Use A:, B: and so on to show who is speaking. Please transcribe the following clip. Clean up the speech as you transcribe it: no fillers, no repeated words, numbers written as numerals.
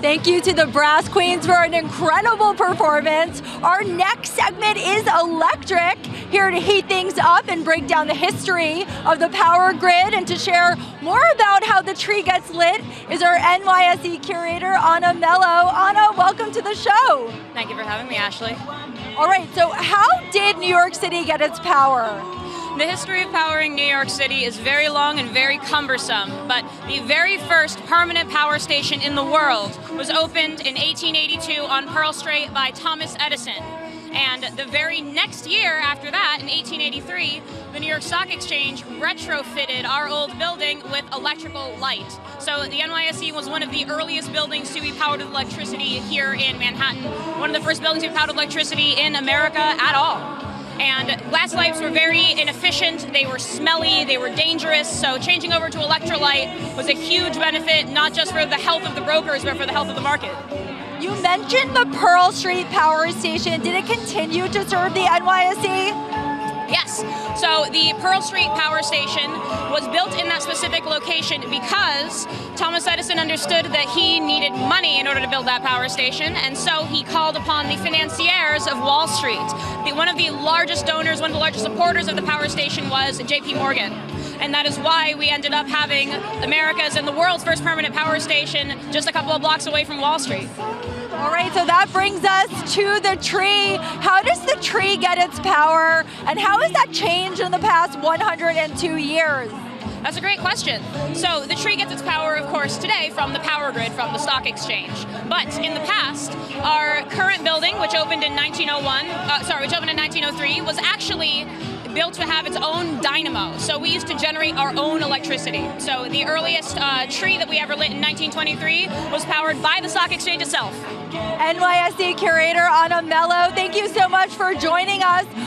A: Thank you to the Brass Queens for an incredible performance. Our next segment is electric. Here to heat things up and break down the history of the power grid and to share more about how the tree gets lit is our NYSE curator, Anna Mello. Anna, welcome to the show.
B: Thank you for having me, Ashley.
A: All right, so how did New York City get its power?
B: The history of powering New York City is very long and very cumbersome, but the very first permanent power station in the world was opened in 1882 on Pearl Street by Thomas Edison. And the very next year after that, in 1883, the New York Stock Exchange retrofitted our old building with electrical light. So the NYSE was one of the earliest buildings to be powered with electricity here in Manhattan, one of the first buildings to be powered with electricity in America at all. And glass lights were very inefficient, they were smelly, they were dangerous, so changing over to electrolyte was a huge benefit, not just for the health of the brokers, but for the health of the market.
A: You mentioned the Pearl Street Power Station. Did it continue to serve the NYSE?
B: Yes, so the Pearl Street Power Station was built in that specific location because Thomas Edison understood that he needed money in order to build that power station, and so he called upon the financiers of Wall Street. One of the largest donors, one of the largest supporters of the power station was JP Morgan. And that is why we ended up having America's and the world's first permanent power station just a couple of blocks away from Wall Street.
A: All right, so that brings us to the tree. How does the tree get its power, and how has that changed in the past 102 years?
B: That's a great question. So the tree gets its power, of course, today from the power grid, from the stock exchange. But in the past, our current building, which opened in 1903, was actually built to have its own dynamo. So we used to generate our own electricity. So the earliest tree that we ever lit in 1923 was powered by the stock exchange itself.
A: NYSE curator Anna Mello, thank you so much for joining us.